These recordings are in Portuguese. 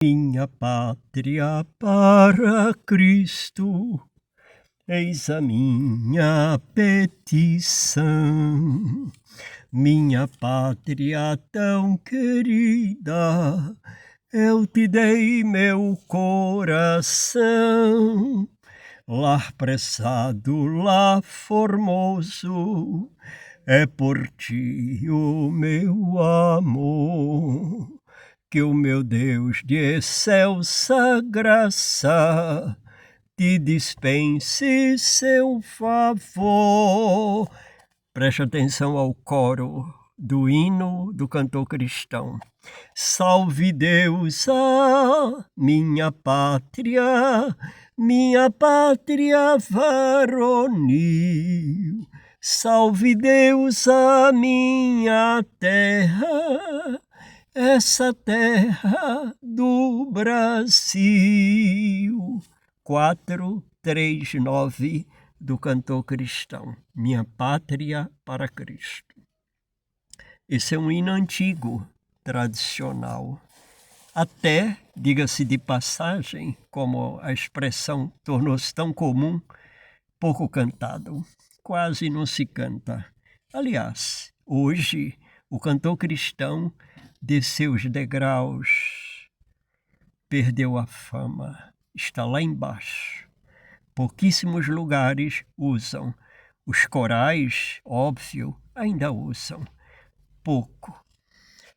Minha pátria para Cristo, eis a minha petição. Minha pátria tão querida, eu te dei meu coração. Lar pressado, lar formoso, é por ti o meu amor. Que o meu Deus de excelsa graça te dispense seu favor. Preste atenção ao coro do hino do cantor cristão. Salve Deus a minha pátria varonil. Salve Deus a minha terra, essa terra do Brasil. 439 do cantor cristão. Minha pátria para Cristo. Esse é um hino antigo, tradicional. Até, diga-se de passagem, como a expressão tornou-se tão comum, pouco cantado. Quase não se canta. Aliás, hoje, o cantor cristão desceu os degraus, perdeu a fama, está lá embaixo. Pouquíssimos lugares usam. Os corais, óbvio, ainda usam. Pouco.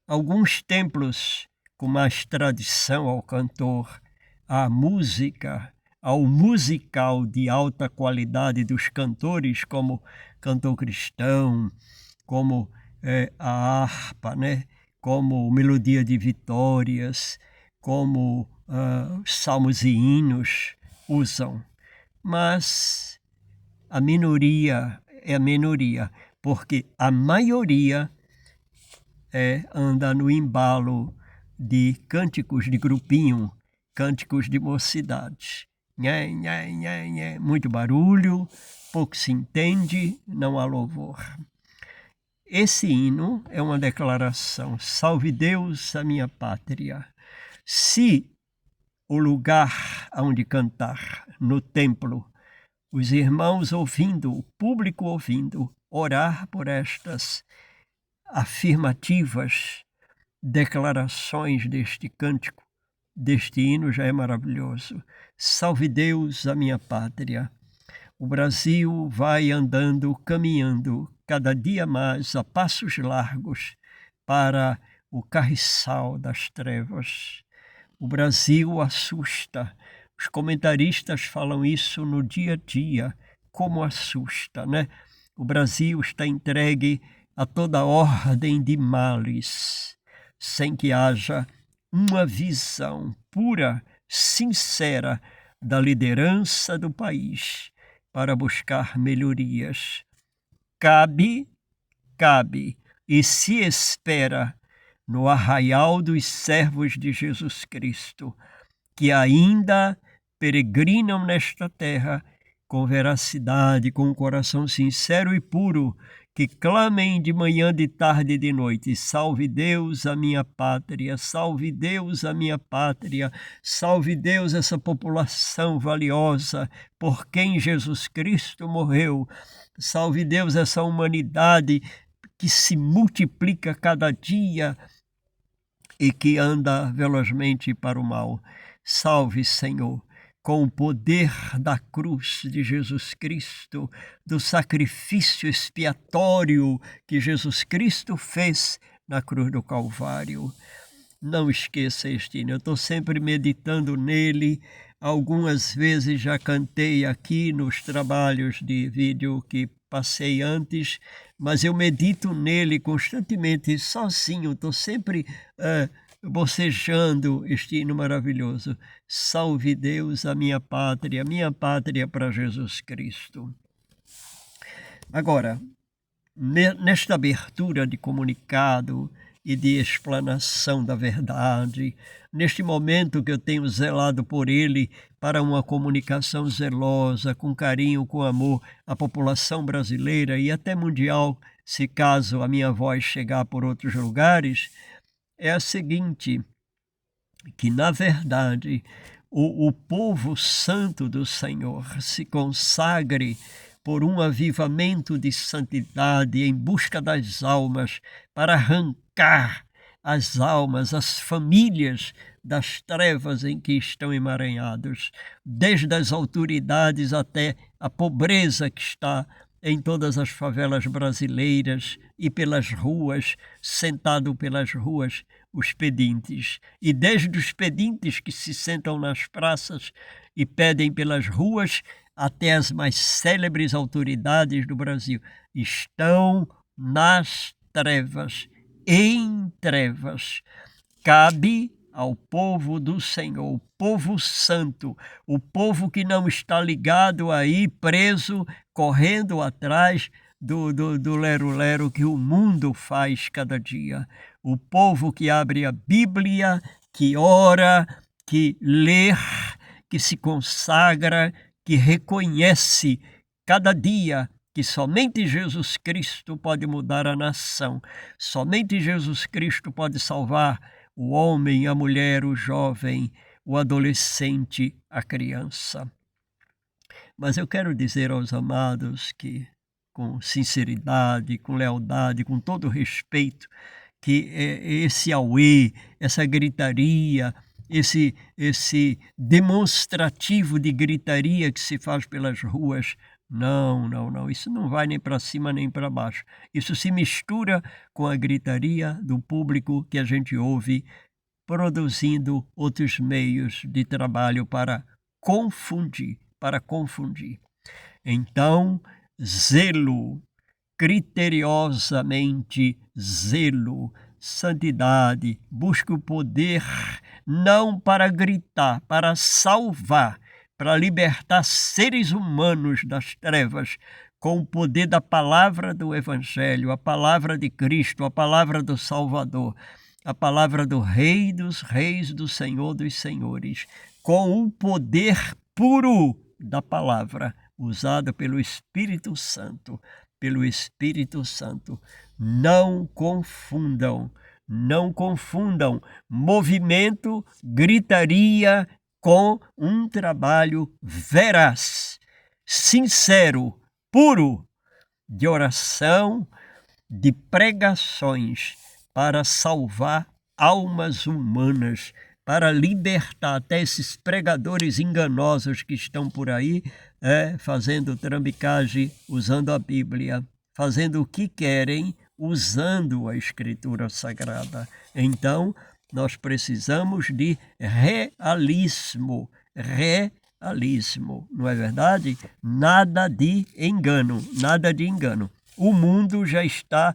Alguns templos com mais tradição ao cantor, à música, ao musical de alta qualidade dos cantores, como cantor cristão, como a harpa, né? Como melodia de vitórias, como salmos e hinos usam. Mas a minoria é a minoria, porque a maioria anda no embalo de cânticos de grupinho, cânticos de mocidade. Nhé, nhé, nhé, nhé. Muito barulho, pouco se entende, não há louvor. Esse hino é uma declaração: salve Deus a minha pátria. Se o lugar onde cantar, no templo, os irmãos ouvindo, o público ouvindo, orar por estas afirmativas declarações deste cântico, deste hino, já é maravilhoso. Salve Deus a minha pátria. O Brasil vai andando, caminhando, cada dia mais a passos largos para o carriçal das trevas. O Brasil assusta. Os comentaristas falam isso no dia a dia, como assusta, né? O Brasil está entregue a toda ordem de males, sem que haja uma visão pura, sincera da liderança do país para buscar melhorias. Cabe e se espera no arraial dos servos de Jesus Cristo, que ainda peregrinam nesta terra com veracidade, com um coração sincero e puro, que clamem de manhã, de tarde e de noite: salve Deus a minha pátria, salve Deus a minha pátria, salve Deus essa população valiosa por quem Jesus Cristo morreu, salve Deus essa humanidade que se multiplica cada dia e que anda velozmente para o mal. Salve, Senhor, com o poder da cruz de Jesus Cristo, do sacrifício expiatório que Jesus Cristo fez na cruz do Calvário. Não esqueça este hino, eu estou sempre meditando nele. Algumas vezes já cantei aqui nos trabalhos de vídeo que passei antes, mas eu medito nele constantemente, sozinho, estou sempre bocejando este hino maravilhoso. Salve Deus a minha pátria para Jesus Cristo. Agora, nesta abertura de comunicado e de explanação da verdade, neste momento que eu tenho zelado por ele para uma comunicação zelosa, com carinho, com amor à população brasileira e até mundial, se caso a minha voz chegar por outros lugares, é a seguinte: que, na verdade, o povo santo do Senhor se consagre por um avivamento de santidade em busca das almas, para arrancar as almas, as famílias das trevas em que estão emaranhados, desde as autoridades até a pobreza que está em todas as favelas brasileiras e pelas ruas, sentado pelas ruas, os pedintes. E desde os pedintes que se sentam nas praças e pedem pelas ruas, até as mais célebres autoridades do Brasil, estão nas trevas, em trevas. Cabe ao povo do Senhor, o povo santo, o povo que não está ligado aí, preso, correndo atrás do lero-lero que o mundo faz cada dia. O povo que abre a Bíblia, que ora, que lê, que se consagra, que reconhece cada dia que somente Jesus Cristo pode mudar a nação, somente Jesus Cristo pode salvar o homem, a mulher, o jovem, o adolescente, a criança. Mas eu quero dizer aos amados que, com sinceridade, com lealdade, com todo respeito, que esse auê, essa gritaria, esse demonstrativo de gritaria que se faz pelas ruas, não, isso não vai nem para cima nem para baixo. Isso se mistura com a gritaria do público que a gente ouve produzindo outros meios de trabalho para confundir, Então, zelo, criteriosamente zelo, santidade, busque o poder não para gritar, para salvar, para libertar seres humanos das trevas, com o poder da palavra do Evangelho, a palavra de Cristo, a palavra do Salvador, a palavra do Rei dos Reis, do Senhor dos Senhores, com o poder puro da palavra, usada pelo Espírito Santo, Não confundam movimento, gritaria com um trabalho veraz, sincero, puro, de oração, de pregações para salvar almas humanas, para libertar até esses pregadores enganosos que estão por aí, fazendo trambicagem usando a Bíblia, fazendo o que querem usando a Escritura Sagrada. Então, nós precisamos de realismo, não é verdade? Nada de engano. O mundo já está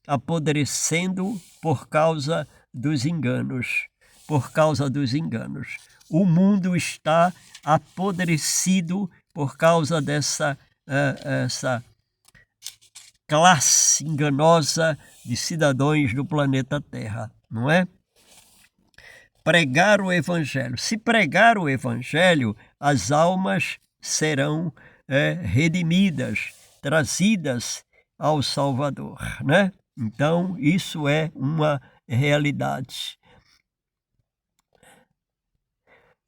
apodrecendo por causa dos enganos. O mundo está apodrecido por causa dessa essa classe enganosa de cidadãos do planeta Terra, não é? Pregar o Evangelho. Se pregar o Evangelho, as almas serão redimidas, trazidas ao Salvador, né? Então, isso é uma realidade.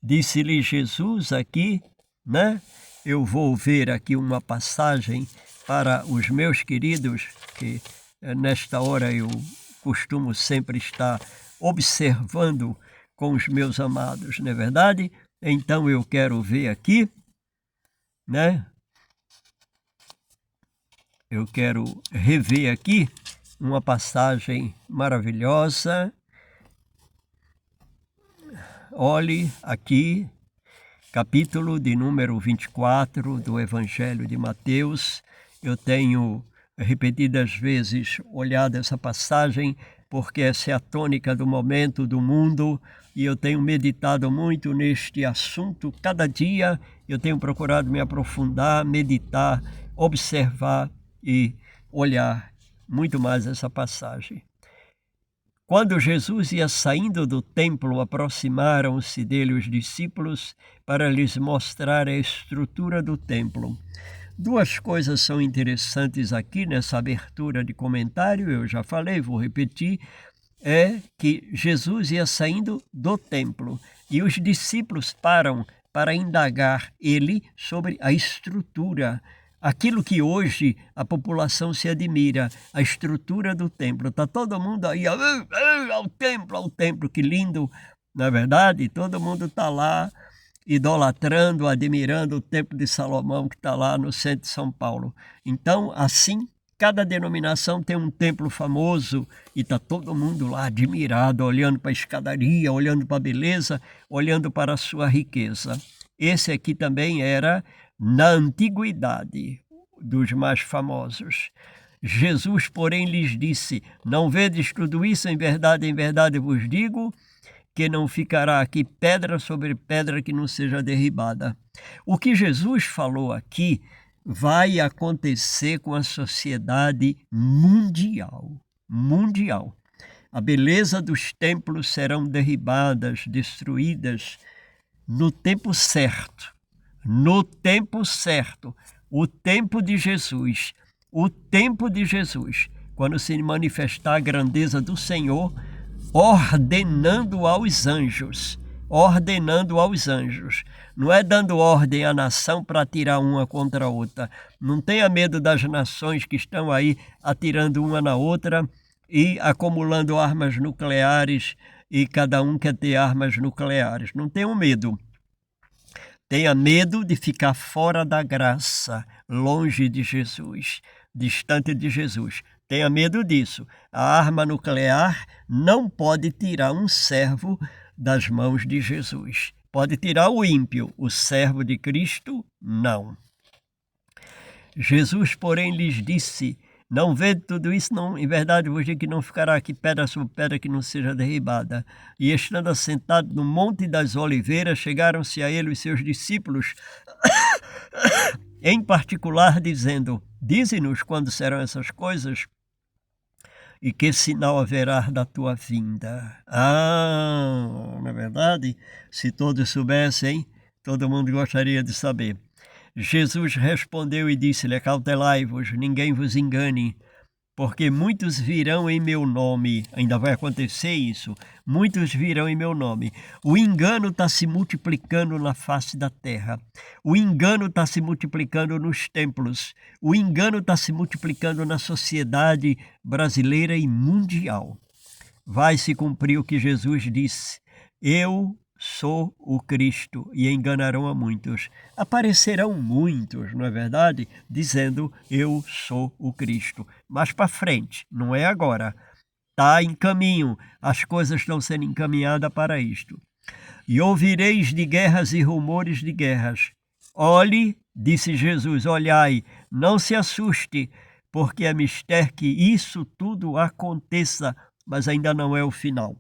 Disse-lhe Jesus aqui, né? Eu vou ver aqui uma passagem para os meus queridos, que nesta hora eu costumo sempre estar observando com os meus amados, não é verdade? Então eu quero ver aqui, né? Eu quero rever aqui uma passagem maravilhosa. Olhe aqui, capítulo de número 24 do Evangelho de Mateus. Eu tenho repetidas vezes olhado essa passagem, porque essa é a tônica do momento do mundo, e eu tenho meditado muito neste assunto. Cada dia eu tenho procurado me aprofundar, meditar, observar e olhar muito mais essa passagem. Quando Jesus ia saindo do templo, aproximaram-se dele os discípulos para lhes mostrar a estrutura do templo. Duas coisas são interessantes aqui nessa abertura de comentário, eu já falei, vou repetir. é que Jesus ia saindo do templo e os discípulos param para indagar ele sobre a estrutura, aquilo que hoje a população se admira, a estrutura do templo. Está todo mundo aí, ao templo, que lindo, não é verdade? Todo mundo está lá idolatrando, admirando o Templo de Salomão que está lá no centro de São Paulo. Então, assim, cada denominação tem um templo famoso e está todo mundo lá admirado, olhando para a escadaria, olhando para a beleza, olhando para a sua riqueza. Esse aqui também era na antiguidade dos mais famosos. Jesus, porém, lhes disse: não vedes tudo isso? Em verdade vos digo, que não ficará aqui pedra sobre pedra que não seja derribada. O que Jesus falou aqui vai acontecer com a sociedade mundial. Mundial. A beleza dos templos serão derribadas, destruídas no tempo certo. No tempo certo. O tempo de Jesus. O tempo de Jesus. Quando se manifestar a grandeza do Senhor, ordenando aos anjos, não é dando ordem à nação para atirar uma contra a outra. Não tenha medo das nações que estão aí atirando uma na outra e acumulando armas nucleares, e cada um quer ter armas nucleares. Não tenham medo. Tenha medo de ficar fora da graça, longe de Jesus, distante de Jesus. Tenha medo disso. A arma nuclear não pode tirar um servo das mãos de Jesus. Pode tirar o ímpio, o servo de Cristo, não. Jesus, porém, lhes disse: não vede tudo isso? Não, em verdade vos digo que não ficará aqui pedra sobre pedra que não seja derribada. E estando assentado no Monte das Oliveiras, chegaram-se a ele os seus discípulos, em particular, dizendo: dize-nos quando serão essas coisas e que sinal haverá da tua vinda. Na verdade, se todos soubessem, todo mundo gostaria de saber. Jesus respondeu e disse-lhe: acautelai-vos, ninguém vos engane, porque muitos virão em meu nome. Ainda vai acontecer isso. Muitos virão em meu nome. O engano está se multiplicando na face da terra. O engano está se multiplicando nos templos. O engano está se multiplicando na sociedade brasileira e mundial. Vai se cumprir o que Jesus disse: eu sou o Cristo, e enganarão a muitos. Aparecerão muitos, não é verdade? Dizendo: eu sou o Cristo. Mas para frente, não é agora. Está em caminho, as coisas estão sendo encaminhadas para isto. E ouvireis de guerras e rumores de guerras. Olhe, disse Jesus, olhai, não se assuste, porque é mister que isso tudo aconteça, mas ainda não é o final.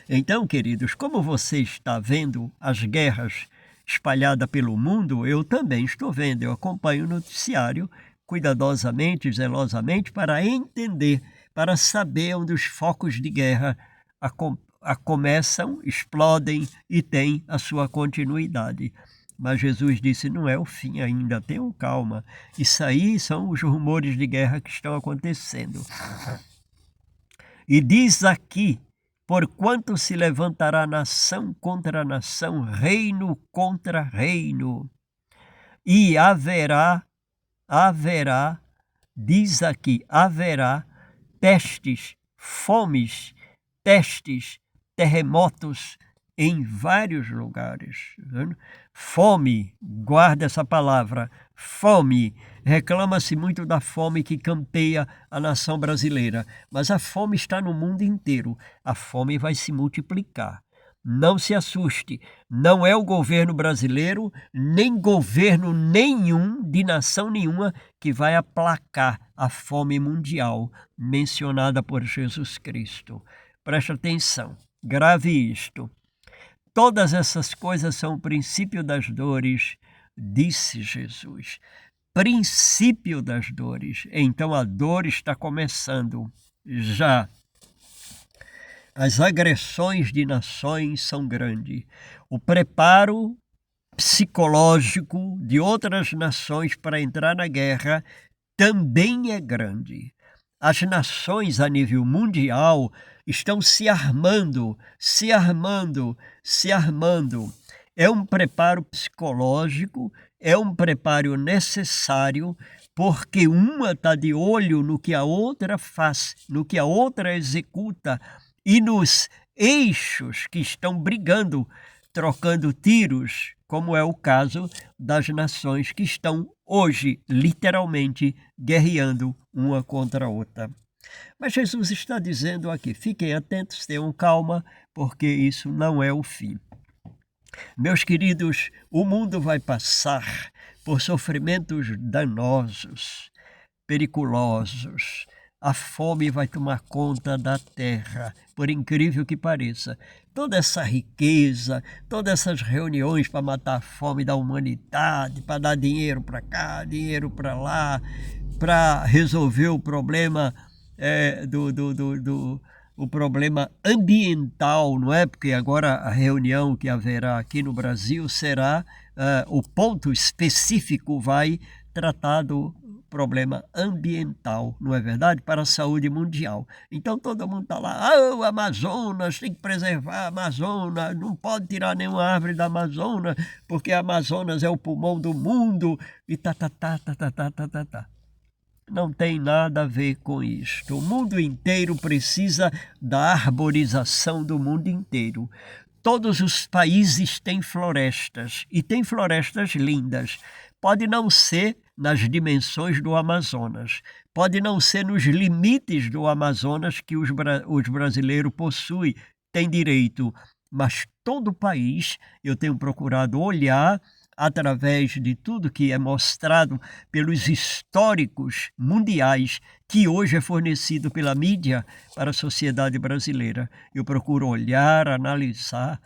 Então, queridos, como você está vendo as guerras espalhadas pelo mundo, eu também estou vendo. Eu acompanho o noticiário cuidadosamente, zelosamente, para entender, para saber onde os focos de guerra começam, explodem e têm a sua continuidade. Mas Jesus disse: não é o fim ainda, tenham calma. Isso aí são os rumores de guerra que estão acontecendo. E diz aqui: porquanto se levantará nação contra nação, reino contra reino, e haverá, diz aqui, haverá pestes, fomes, terremotos em vários lugares. Fome, guarda essa palavra, fome. Reclama-se muito da fome que campeia a nação brasileira, mas a fome está no mundo inteiro. A fome vai se multiplicar. Não se assuste, não é o governo brasileiro, nem governo nenhum, de nação nenhuma, que vai aplacar a fome mundial mencionada por Jesus Cristo. Preste atenção, grave isto. Todas essas coisas são o princípio das dores, disse Jesus. Princípio das dores. Então a dor está começando já. As agressões de nações são grandes. O preparo psicológico de outras nações para entrar na guerra também é grande. As nações a nível mundial estão se armando, se armando, se armando. É um preparo psicológico, é um preparo necessário, porque uma está de olho no que a outra faz, no que a outra executa e nos eixos que estão brigando, trocando tiros, como é o caso das nações que estão hoje, literalmente, guerreando uma contra a outra. Mas Jesus está dizendo aqui, fiquem atentos, tenham calma, porque isso não é o fim. Meus queridos, o mundo vai passar por sofrimentos danosos, periculosos. A fome vai tomar conta da terra, por incrível que pareça. Toda essa riqueza, todas essas reuniões para matar a fome da humanidade, para dar dinheiro para cá, dinheiro para lá, para resolver o problema o problema ambiental, não é? Porque agora a reunião que haverá aqui no Brasil será, o ponto específico vai tratar do problema ambiental, não é verdade? Para a saúde mundial. Então todo mundo está lá, o Amazonas, tem que preservar a Amazonas, não pode tirar nenhuma árvore da Amazonas, porque a Amazonas é o pulmão do mundo, e tá. Não tem nada a ver com isto. O mundo inteiro precisa da arborização do mundo inteiro. Todos os países têm florestas, e têm florestas lindas. Pode não ser nas dimensões do Amazonas, pode não ser nos limites do Amazonas que os brasileiros possuem, têm direito, mas todo o país, eu tenho procurado olhar, através de tudo que é mostrado pelos históricos mundiais, que hoje é fornecido pela mídia para a sociedade brasileira. Eu procuro olhar, analisar.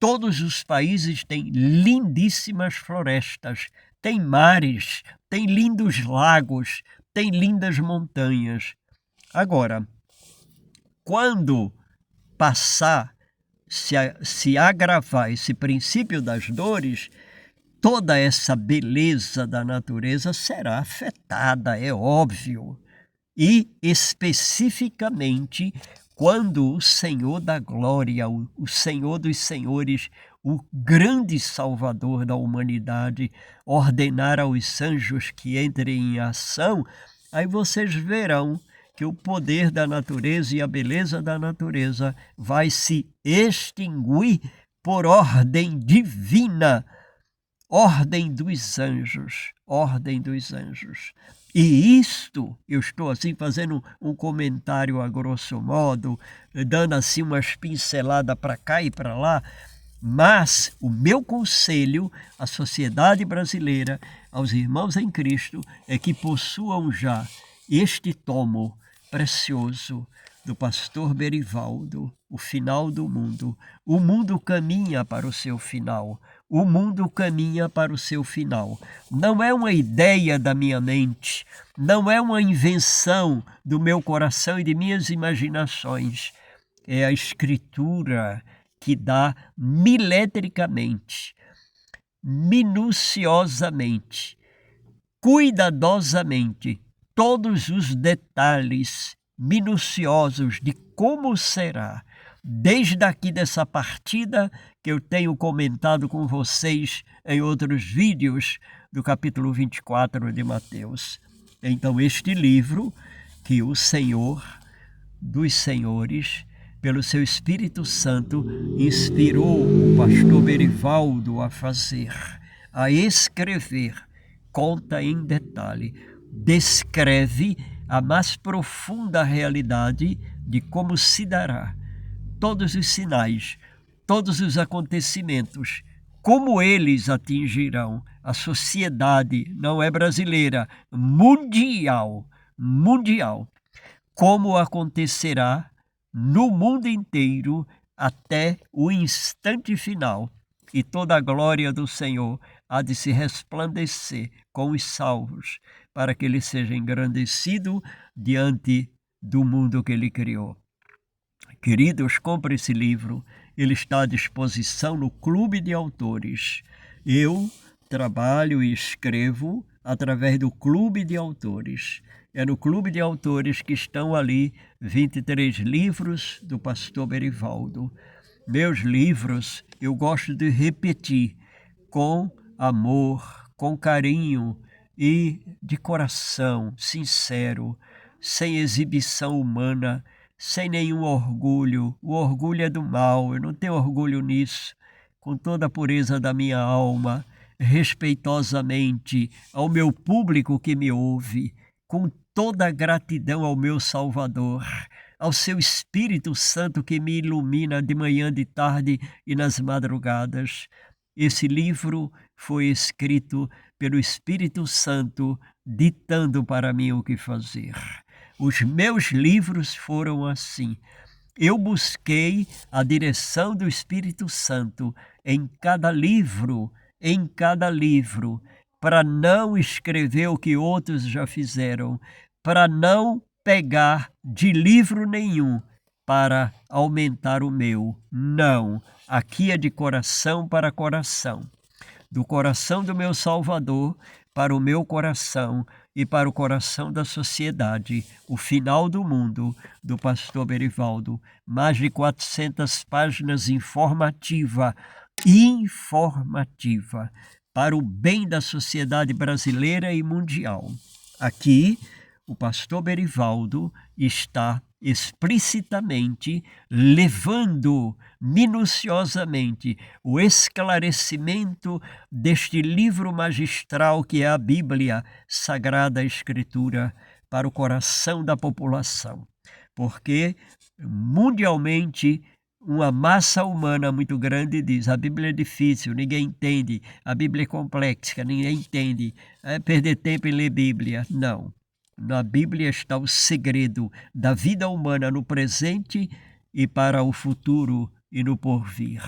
Todos os países têm lindíssimas florestas, têm mares, têm lindos lagos, têm lindas montanhas. Agora, quando passar, se agravar esse princípio das dores, toda essa beleza da natureza será afetada, é óbvio. E especificamente quando o Senhor da glória, o Senhor dos senhores, o grande Salvador da humanidade, ordenar aos anjos que entrem em ação, aí vocês verão que o poder da natureza e a beleza da natureza vai se extinguir por ordem divina. Ordem dos anjos, ordem dos anjos. E isto, eu estou assim fazendo um comentário a grosso modo, dando assim umas pinceladas para cá e para lá, mas o meu conselho à sociedade brasileira, aos irmãos em Cristo, é que possuam já este tomo precioso do pastor Berivaldo, O Final do Mundo. O mundo caminha para o seu final. O mundo caminha para o seu final. Não é uma ideia da minha mente, não é uma invenção do meu coração e de minhas imaginações. É a Escritura que dá milimetricamente, minuciosamente, cuidadosamente, todos os detalhes minuciosos de como será, desde aqui dessa partida que eu tenho comentado com vocês em outros vídeos do capítulo 24 de Mateus. Então este livro que o Senhor dos Senhores, pelo seu Espírito Santo, inspirou o pastor Berivaldo a fazer, a escrever, conta em detalhe, descreve a mais profunda realidade de como se dará todos os sinais, todos os acontecimentos, como eles atingirão a sociedade, não é brasileira, mundial, como acontecerá no mundo inteiro até o instante final, e toda a glória do Senhor há de se resplandecer com os salvos, para que ele seja engrandecido diante do mundo que ele criou. Queridos, compre esse livro, ele está à disposição no Clube de Autores. Eu trabalho e escrevo através do Clube de Autores. É no Clube de Autores que estão ali 23 livros do pastor Berivaldo. Meus livros eu gosto de repetir com amor, com carinho e de coração sincero, sem exibição humana, sem nenhum orgulho. O orgulho é do mal, eu não tenho orgulho nisso. Com toda a pureza da minha alma, respeitosamente ao meu público que me ouve, com toda a gratidão ao meu Salvador, ao seu Espírito Santo que me ilumina de manhã, de tarde e nas madrugadas. Esse livro foi escrito pelo Espírito Santo, ditando para mim o que fazer. Os meus livros foram assim. Eu busquei a direção do Espírito Santo em cada livro, para não escrever o que outros já fizeram, para não pegar de livro nenhum para aumentar o meu. Não, aqui é de coração para coração. Do coração do meu Salvador para o meu coração e para o coração da sociedade. O final do mundo, do pastor Berivaldo. Mais de 400 páginas informativa para o bem da sociedade brasileira e mundial. Aqui, o pastor Berivaldo está explicitamente levando minuciosamente o esclarecimento deste livro magistral que é a Bíblia, Sagrada Escritura, para o coração da população. Porque mundialmente uma massa humana muito grande diz: a Bíblia é difícil, ninguém entende, a Bíblia é complexa, ninguém entende, é perder tempo em ler Bíblia. Não. Na Bíblia está o segredo da vida humana no presente e para o futuro e no porvir.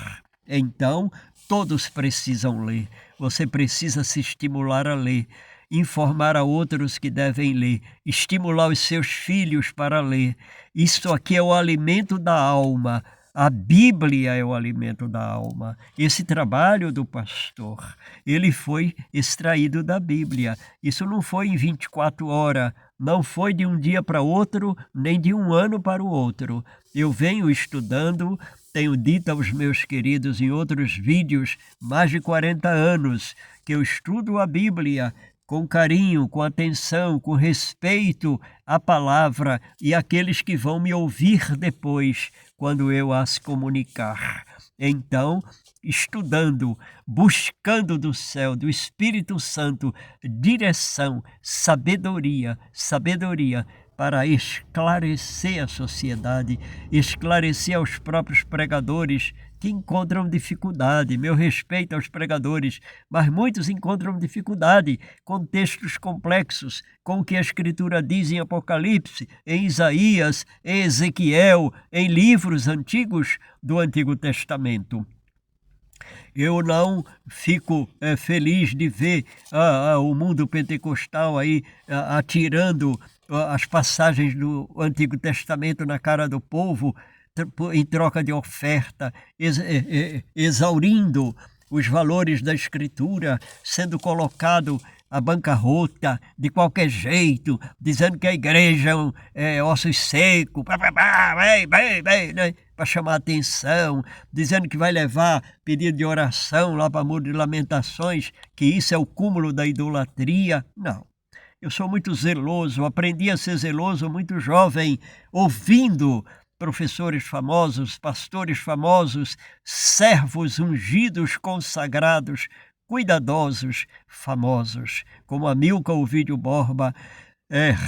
Então, todos precisam ler. Você precisa se estimular a ler, informar a outros que devem ler, estimular os seus filhos para ler. Isso aqui é o alimento da alma. A Bíblia é o alimento da alma. Esse trabalho do pastor, ele foi extraído da Bíblia. Isso não foi em 24 horas, não foi de um dia para outro, nem de um ano para o outro. Eu venho estudando, tenho dito aos meus queridos em outros vídeos, mais de 40 anos, que eu estudo a Bíblia com carinho, com atenção, com respeito à palavra e àqueles que vão me ouvir depois, quando eu as comunicar. Então, estudando, buscando do céu, do Espírito Santo, direção, sabedoria para esclarecer a sociedade, esclarecer aos próprios pregadores que encontram dificuldade. Meu respeito aos pregadores, mas muitos encontram dificuldade com textos complexos, com o que a Escritura diz em Apocalipse, em Isaías, em Ezequiel, em livros antigos do Antigo Testamento. Eu não fico feliz de ver o mundo pentecostal aí atirando as passagens do Antigo Testamento na cara do povo em troca de oferta, exaurindo os valores da Escritura, sendo colocado à bancarrota de qualquer jeito, dizendo que a igreja é ossos secos, para chamar atenção, dizendo que vai levar pedido de oração lá para Muro de Lamentações, que isso é o cúmulo da idolatria. Não. Eu sou muito zeloso, aprendi a ser zeloso muito jovem, ouvindo professores famosos, pastores famosos, servos ungidos, consagrados, cuidadosos, famosos, como Amilcar Ovídio Borba,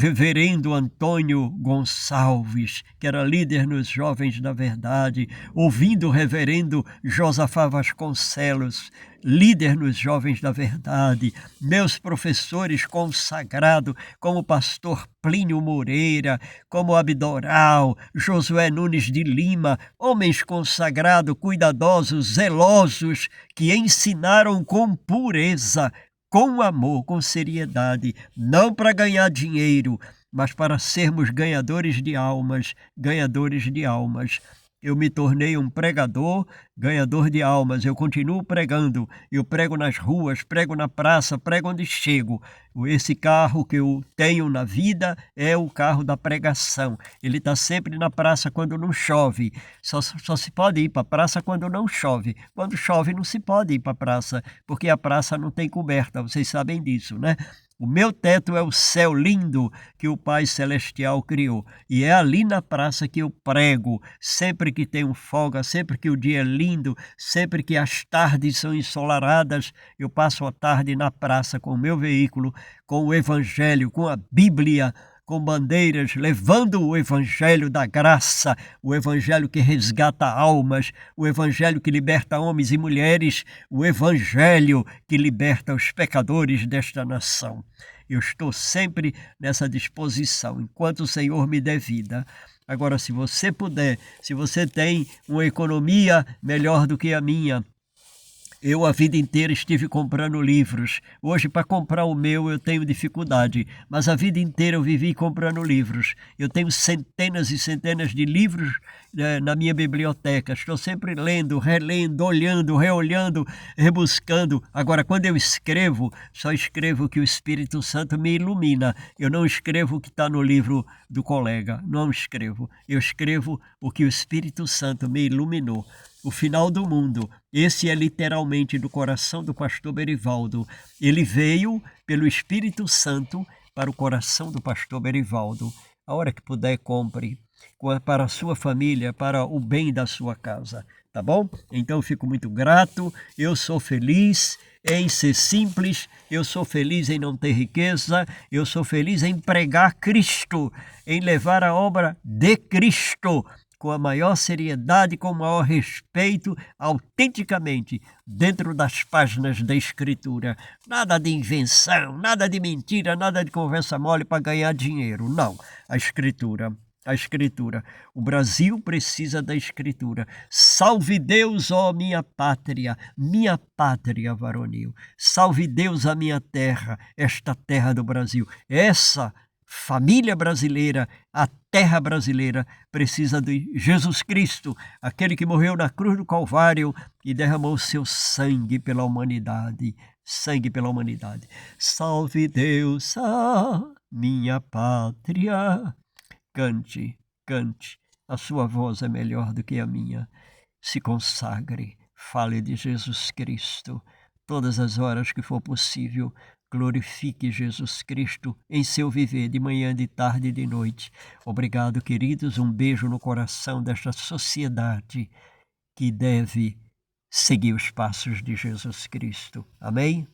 reverendo Antônio Gonçalves, que era líder nos Jovens da Verdade, ouvindo o reverendo Josafá Vasconcelos, líder nos Jovens da Verdade, meus professores consagrados, como o pastor Plínio Moreira, como Abdoral, Josué Nunes de Lima, homens consagrados, cuidadosos, zelosos, que ensinaram com pureza, com amor, com seriedade, não para ganhar dinheiro, mas para sermos ganhadores de almas, Eu me tornei um pregador, ganhador de almas. Eu continuo pregando. Eu prego nas ruas, prego na praça, prego onde chego. Esse carro que eu tenho na vida é o carro da pregação. Ele está sempre na praça quando não chove. Só se pode ir para a praça quando não chove. Quando chove não se pode ir para a praça, porque a praça não tem coberta. Vocês sabem disso, né? O meu teto é o céu lindo que o Pai Celestial criou. E é ali na praça que eu prego, sempre que tenho folga, sempre que o dia é lindo, sempre que as tardes são ensolaradas, eu passo a tarde na praça com o meu veículo, com o Evangelho, com a Bíblia, com bandeiras, levando o Evangelho da graça, o Evangelho que resgata almas, o Evangelho que liberta homens e mulheres, o Evangelho que liberta os pecadores desta nação. Eu estou sempre nessa disposição, enquanto o Senhor me der vida. Agora, se você puder, se você tem uma economia melhor do que a minha, eu a vida inteira estive comprando livros. Hoje, para comprar o meu, eu tenho dificuldade, mas a vida inteira eu vivi comprando livros. Eu tenho centenas e centenas de livros na minha biblioteca. Estou sempre lendo, relendo, olhando, reolhando, rebuscando. Agora, quando eu escrevo, só escrevo o que o Espírito Santo me ilumina. Eu não escrevo o que está no livro do colega, não escrevo. Eu escrevo o que o Espírito Santo me iluminou. O final do mundo, esse é literalmente do coração do pastor Berivaldo. Ele veio pelo Espírito Santo para o coração do pastor Berivaldo. A hora que puder, compre para a sua família, para o bem da sua casa, tá bom? Então eu fico muito grato, eu sou feliz em ser simples, eu sou feliz em não ter riqueza, eu sou feliz em pregar Cristo, em levar a obra de Cristo com a maior seriedade, com o maior respeito, autenticamente, dentro das páginas da Escritura. Nada de invenção, nada de mentira, nada de conversa mole para ganhar dinheiro. Não, a Escritura. A Escritura. O Brasil precisa da Escritura. Salve Deus, ó minha pátria varonil. Salve Deus a minha terra, esta terra do Brasil. Essa família brasileira, a terra brasileira, precisa de Jesus Cristo, aquele que morreu na cruz do Calvário e derramou seu sangue pela humanidade. Sangue pela humanidade. Salve Deus, a minha pátria. Cante, cante. A sua voz é melhor do que a minha. Se consagre, fale de Jesus Cristo. Todas as horas que for possível, glorifique Jesus Cristo em seu viver, de manhã, de tarde e de noite. Obrigado, queridos. Um beijo no coração desta sociedade que deve seguir os passos de Jesus Cristo. Amém?